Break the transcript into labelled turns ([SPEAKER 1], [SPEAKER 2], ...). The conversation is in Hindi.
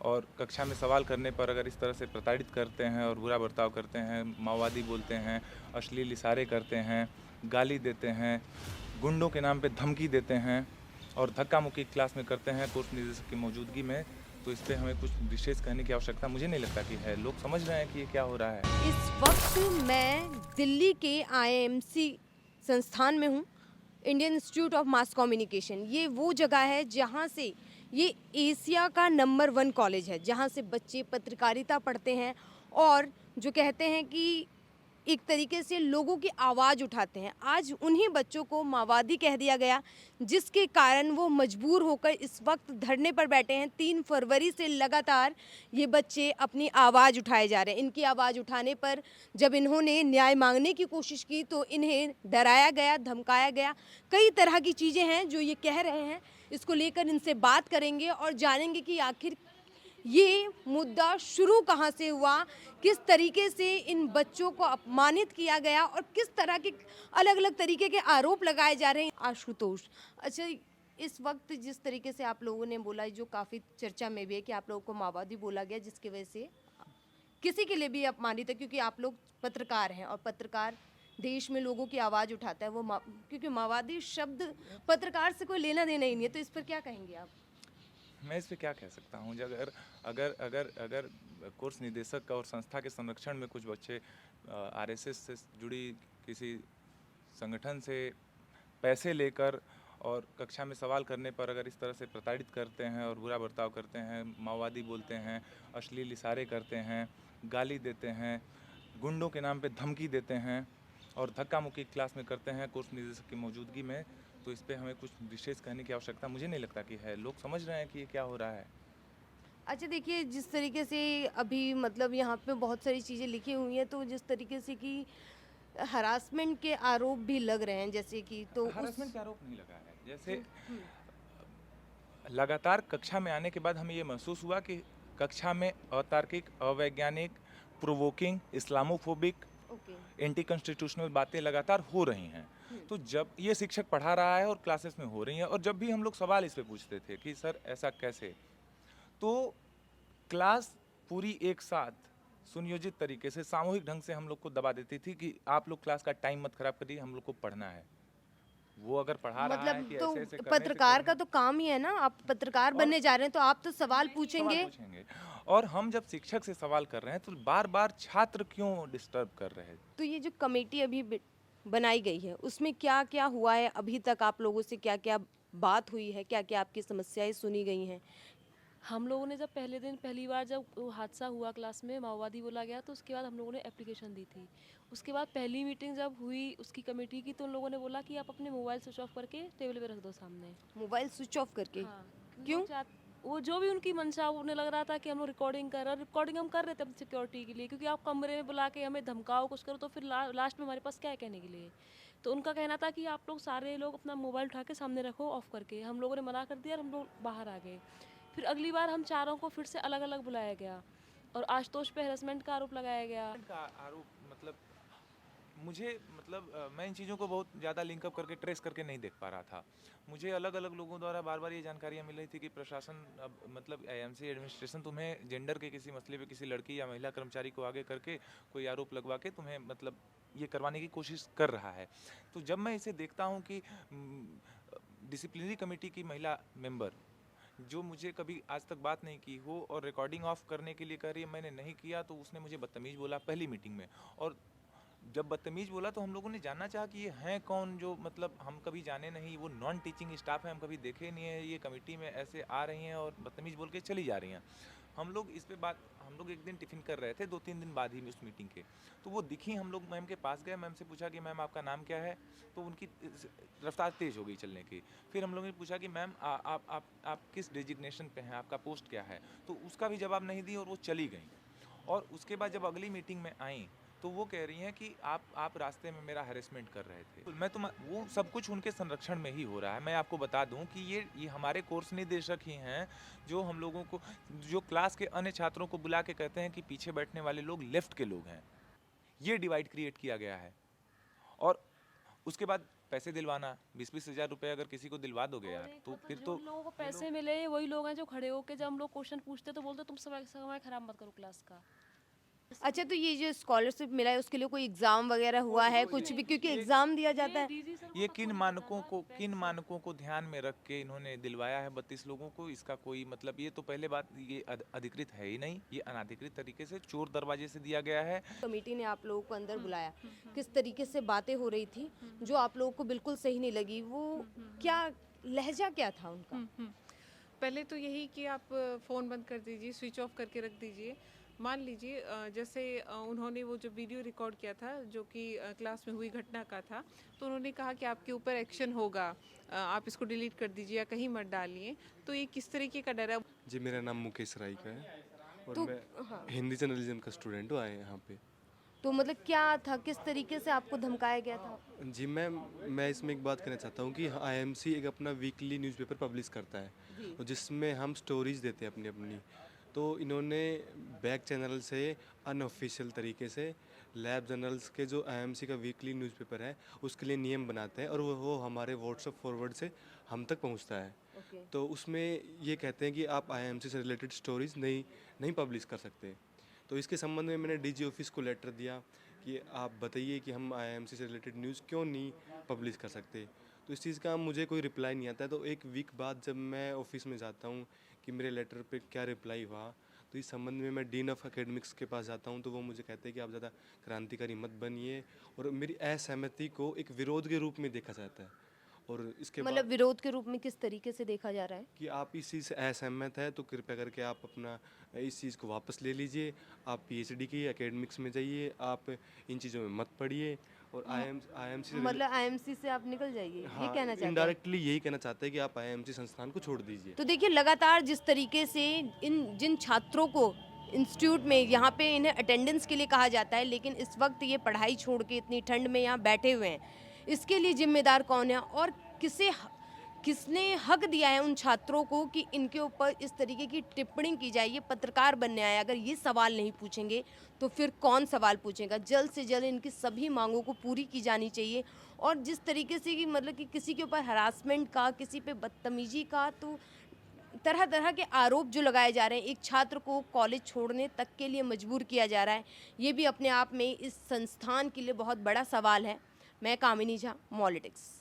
[SPEAKER 1] और कक्षा में सवाल करने पर अगर इस तरह से प्रताड़ित करते हैं और बुरा बर्ताव करते हैं, माओवादी बोलते हैं, अश्लील इशारे करते हैं, गाली देते हैं, गुंडों के नाम पे धमकी देते हैं और धक्का मुक्की क्लास में करते हैं कोर्स निदेशक की मौजूदगी में, तो इस पे हमें कुछ विशेष कहने की आवश्यकता मुझे नहीं लगता कि है। लोग समझ रहे हैं कि ये क्या हो रहा है।
[SPEAKER 2] इस वक्त मैं दिल्ली के आईएमसी संस्थान में हूँ, Indian institute of mass communication. ये वो जगह है जहाँ से ये एशिया का नंबर 1 कॉलेज है, जहाँ से बच्चे पत्रकारिता पढ़ते हैं और जो कहते हैं कि एक तरीके से लोगों की आवाज़ उठाते हैं। आज उन्हीं बच्चों को माओवादी कह दिया गया, जिसके कारण वो मजबूर होकर इस वक्त धरने पर बैठे हैं। 3 फरवरी से लगातार ये बच्चे अपनी आवाज़ उठाए जा रहे हैं। इनकी आवाज़ उठाने पर जब इन्होंने न्याय मांगने की कोशिश की तो इन्हें डराया गया, धमकाया गया। कई तरह की चीज़ें हैं जो ये कह रहे हैं। इसको लेकर इनसे बात करेंगे और जानेंगे कि आखिर ये मुद्दा शुरू कहाँ से हुआ, किस तरीके से इन बच्चों को अपमानित किया गया और किस तरह के अलग-अलग तरीके के आरोप लगाए जा रहे हैं। आशुतोष, अच्छा, इस वक्त जिस तरीके से आप लोगों ने बोला, जो काफ़ी चर्चा में भी है कि आप लोगों को माओवादी बोला गया, जिसकी वजह से किसी के लिए भी अपमानित है, क्योंकि आप लोग पत्रकार हैं और पत्रकार देश में लोगों की आवाज़ उठाता है। क्योंकि माओवादी शब्द पत्रकार से कोई लेना देना ही नहीं है, तो इस पर क्या कहेंगे आप?
[SPEAKER 1] मैं इस पे क्या कह सकता हूँ। अगर अगर अगर अगर कोर्स निदेशक और संस्था के संरक्षण में कुछ बच्चे आरएसएस से जुड़ी किसी संगठन से पैसे लेकर और कक्षा में सवाल करने पर अगर इस तरह से प्रताड़ित करते हैं और बुरा बर्ताव करते हैं, माओवादी बोलते हैं, अश्लील इशारे करते हैं, गाली देते हैं, गुंडों के नाम पे धमकी देते हैं और धक्का मुक्की क्लास में करते हैं कोर्स निदेशक की मौजूदगी में, तो इस पे हमें कुछ विशेष कहने की आवश्यकता मुझे नहीं लगता कि है। लोग समझ रहे हैं कि ये क्या हो रहा है।
[SPEAKER 2] अच्छा, देखिए, जिस तरीके से अभी मतलब यहाँ पे बहुत सारी चीज़ें लिखी हुई हैं, तो जिस तरीके से कि हरासमेंट के आरोप भी लग रहे हैं, जैसे कि तो उस
[SPEAKER 1] हरासमेंट का आरोप नहीं लगा है। जैसे
[SPEAKER 2] हुँ,
[SPEAKER 1] लगातार कक्षा में आने के बाद हमें ये महसूस हुआ कि कक्षा में अतार्किक, अवैज्ञानिक, provoking, Islamophobic,
[SPEAKER 2] okay.
[SPEAKER 1] Anti constitutional बातें लगातार हो रही हैं।
[SPEAKER 2] हुँ,
[SPEAKER 1] तो जब ये शिक्षक पढ़ा रहा है और क्लासेस में हो रही हैं और जब भी हम लोग सवाल इस पे पूछते थे कि सर ऐसा कैसे, तो क्लास पूरी एक साथ सुनियोजित तरीके से सामूहिक ढंग से हम लोग को दबा देती थी कि आप लोग क्लास का टाइम मत खराब करिए, हम लोग को पढ़ना है। वो अगर पढ़ा रहा है
[SPEAKER 2] मतलब
[SPEAKER 1] कि
[SPEAKER 2] तो
[SPEAKER 1] ऐसे ऐसे करने से
[SPEAKER 2] पत्रकार का
[SPEAKER 1] करना
[SPEAKER 2] तो काम ही है ना, आप पत्रकार
[SPEAKER 1] और
[SPEAKER 2] बनने जा रहे हैं, तो आप तो सवाल
[SPEAKER 1] सवाल
[SPEAKER 2] पूछेंगे।
[SPEAKER 1] पूछेंगे। और हम जब शिक्षक से सवाल कर रहे हैं तो बार बार छात्र क्यों डिस्टर्ब कर रहे हैं।
[SPEAKER 2] तो ये जो कमेटी अभी बनाई गई है, उसमें क्या-क्या हुआ है? अभी तक आप लोगों से क्या-क्या बात हुई है? क्या-क्या आपकी समस्याएँ सुनी गई हैं?
[SPEAKER 3] हम लोगों ने जब पहले दिन पहली बार जब वो हादसा हुआ क्लास में माओवादी बोला गया तो उसके बाद हम लोगों ने एप्लीकेशन दी थी। उसके बाद पहली मीटिंग जब हुई उसकी कमेटी की तो उन लोगों ने बोला कि आप अपने मोबाइल स्विच ऑफ करके टेबल पे रख दो सामने।
[SPEAKER 2] मोबाइल स्विच ऑफ करके?
[SPEAKER 3] हाँ, क्योंकि
[SPEAKER 2] क्यों?
[SPEAKER 3] वो जो भी उनकी मंशा उन्हें लग रहा था कि हम लोग रिकॉर्डिंग कर रहे हैं, रिकॉर्डिंग हम कर रहे थे अपनी सिक्योरिटी के लिए, क्योंकि आप कमरे में बुला के हमें धमकाओ कुछ करो तो फिर लास्ट में हमारे पास क्या है कहने के लिए। तो उनका कहना था कि आप लोग सारे लोग अपना मोबाइल उठा के सामने रखो ऑफ करके। हम लोगों ने मना कर दिया और हम लोग बाहर आ गए। फिर अगली बार हम चारों को फिर से अलग अलग बुलाया गया और आशुतोष पे हैरेसमेंट का आरोप लगाया गया।
[SPEAKER 1] का आरोप मतलब मुझे मतलब मैं इन चीज़ों को बहुत ज़्यादा लिंकअप करके ट्रेस करके नहीं देख पा रहा था। मुझे अलग अलग लोगों द्वारा बार बार ये जानकारियाँ मिल रही थी कि प्रशासन अब मतलब आईएमसी एडमिनिस्ट्रेशन तुम्हें जेंडर के किसी मसले पे किसी लड़की या महिला कर्मचारी को आगे करके कोई आरोप लगवा के तुम्हें मतलब ये करवाने की कोशिश कर रहा है। तो जब मैं इसे देखता हूँ कि डिसिप्लिनरी कमेटी की महिला मेंबर जो मुझे कभी आज तक बात नहीं की हो और रिकॉर्डिंग ऑफ करने के लिए कह रही है, मैंने नहीं किया, तो उसने मुझे बदतमीज़ बोला पहली मीटिंग में। और जब बदतमीज़ बोला तो हम लोगों ने जानना चाहा कि ये हैं कौन, जो मतलब हम कभी जाने नहीं, वो नॉन टीचिंग स्टाफ है, हम कभी देखे नहीं है, ये कमेटी में ऐसे आ रही हैं और बदतमीज़ बोल के चली जा रही हैं। हम लोग इस पे बात हम लोग एक दिन टिफ़िन कर रहे थे 2-3 दिन बाद ही उस मीटिंग के, तो वो दिखी, हम लोग मैम के पास गए, मैम से पूछा कि मैम आपका नाम क्या है, तो उनकी रफ्तार तेज़ हो गई चलने की। फिर हम लोगों ने पूछा कि मैम आप किस डेजिग्नेशन पे हैं, आपका पोस्ट क्या है, तो उसका भी जवाब नहीं दी और वो चली गई। और उसके बाद जब अगली मीटिंग में आई तो वो कह रही हैं कि आप रास्ते में मेरा हैरेसमेंट कर रहे थे। मैं तो वो सब कुछ उनके संरक्षण में ही हो रहा है। मैं आपको बता दूं कि ये हमारे कोर्स निदेशक ही हैं जो हम लोगों को, जो क्लास के अन्य छात्रों को बुला के कहते हैं कि पीछे बैठने वाले लोग लेफ्ट के लोग हैं। ये डिवाइड क्रिएट किया गया है। और उसके बाद पैसे दिलवाना, 20-20 हज़ार रुपए अगर किसी को दिलवा दोगे यार, तो फिर तो
[SPEAKER 3] जिन लोगों को पैसे मिले वही लोग हैं जो खड़े होके जब हम लोग क्वेश्चन पूछते तो बोलते तुम समय खराब मत करो क्लास का।
[SPEAKER 2] अच्छा, तो ये जो स्कॉलरशिप मिला है उसके लिए कोई एग्जाम वगैरह हुआ है कुछ भी, क्योंकि एग्जाम दिया जाता है।
[SPEAKER 3] डीजी सर
[SPEAKER 1] ये किन मानकों को ध्यान में रख के इन्होंने दिलवाया है 32 लोगों को, इसका कोई मतलब, ये तो पहले बात, ये अधिकृत है ही नहीं, ये अनाधिकृत तरीके से चोर दरवाजे से दिया गया है।
[SPEAKER 2] कमेटी ने आप लोगों को अंदर बुलाया, किस तरीके से बातें हो रही थी जो आप लोगों को बिल्कुल सही नहीं लगी, वो क्या लहजा क्या था उनका?
[SPEAKER 4] पहले तो यही कि आप फ़ोन बंद कर दीजिए, स्विच ऑफ करके रख दीजिए। मान लीजिए जैसे उन्होंने वो जो वीडियो रिकॉर्ड किया था जो कि क्लास में हुई घटना का था, तो उन्होंने कहा कि आपके ऊपर एक्शन होगा, आप इसको डिलीट कर दीजिए या कहीं मत डालिए। तो ये किस तरीके का डर है?
[SPEAKER 5] जी, मेरा नाम मुकेश राय का है और
[SPEAKER 2] तो
[SPEAKER 5] मैं
[SPEAKER 2] हाँ,
[SPEAKER 5] हिंदी जर्नलिज्म का स्टूडेंट हूँ, आए यहाँ पे।
[SPEAKER 2] तो मतलब क्या था, किस तरीके से आपको धमकाया गया था?
[SPEAKER 5] जी मैं इसमें एक बात कहना चाहता हूँ कि आईएमसी एक अपना वीकली न्यूज़पेपर पब्लिश करता है और जिसमें हम स्टोरीज देते हैं अपनी अपनी। तो इन्होंने बैक चैनल से अनऑफिशियल तरीके से लैब जर्नल्स के जो आईएमसी का वीकली न्यूज़पेपर है उसके लिए नियम बनाते हैं और वो हमारे व्हाट्सएप फॉरवर्ड से हम तक पहुँचता है।
[SPEAKER 2] ओके।
[SPEAKER 5] तो उसमें ये कहते हैं कि आप आईएमसी से रिलेटेड स्टोरीज नहीं पब्लिश कर सकते। तो इसके संबंध में मैंने डीजी ऑफिस को लेटर दिया कि आप बताइए कि हम आईएमसी से रिलेटेड न्यूज़ क्यों नहीं पब्लिश कर सकते। तो इस चीज़ का मुझे कोई रिप्लाई नहीं आता है। तो एक वीक बाद जब मैं ऑफिस में जाता हूँ कि मेरे लेटर पे क्या रिप्लाई हुआ, तो इस संबंध में मैं डीन ऑफ एकेडमिक्स के पास जाता हूँ तो वो मुझे कहते हैं कि आप ज़्यादा क्रांतिकारी मत बनिए और मेरी असहमति को एक विरोध के रूप में देखा जाता है। और इसके
[SPEAKER 2] मतलब
[SPEAKER 5] बाद
[SPEAKER 2] विरोध के रूप में किस तरीके से देखा जा रहा है?
[SPEAKER 5] कि आप इस चीज़ से असहमत है तो कृपया करके आप अपना इस चीज़ को वापस ले लीजिए, आप पीएचडी की एकेडमिक्स में जाइए, आप इन चीज़ों में मत पढ़िए और आईएमसी
[SPEAKER 2] मतलब आईएमसी से आप निकल जाइए, ये
[SPEAKER 5] हाँ,
[SPEAKER 2] कहना चाहते हैं?
[SPEAKER 5] इनडायरेक्टली यही कहना चाहते हैं कि आप आईएमसी संस्थान को छोड़ दीजिए।
[SPEAKER 2] तो देखिए, लगातार जिस तरीके से इन जिन छात्रों को इंस्टीट्यूट में यहाँ पे इन्हें अटेंडेंस के लिए कहा जाता है, लेकिन इस वक्त ये पढ़ाई छोड़ के इतनी ठंड में यहाँ बैठे हुए हैं, इसके लिए जिम्मेदार कौन है और किसने हक दिया है उन छात्रों को कि इनके ऊपर इस तरीके की टिप्पणी की जाए? ये पत्रकार बनने आए, अगर ये सवाल नहीं पूछेंगे तो फिर कौन सवाल पूछेगा? जल्द से जल्द इनकी सभी मांगों को पूरी की जानी चाहिए। और जिस तरीके से कि मतलब कि किसी के ऊपर हरासमेंट का, किसी पे बदतमीजी का, तो तरह तरह के आरोप जो लगाए जा रहे हैं, एक छात्र को कॉलेज छोड़ने तक के लिए मजबूर किया जा रहा है, ये भी अपने आप में इस संस्थान के लिए बहुत बड़ा सवाल है। मैं कामिनी झा, मॉलिटिक्स।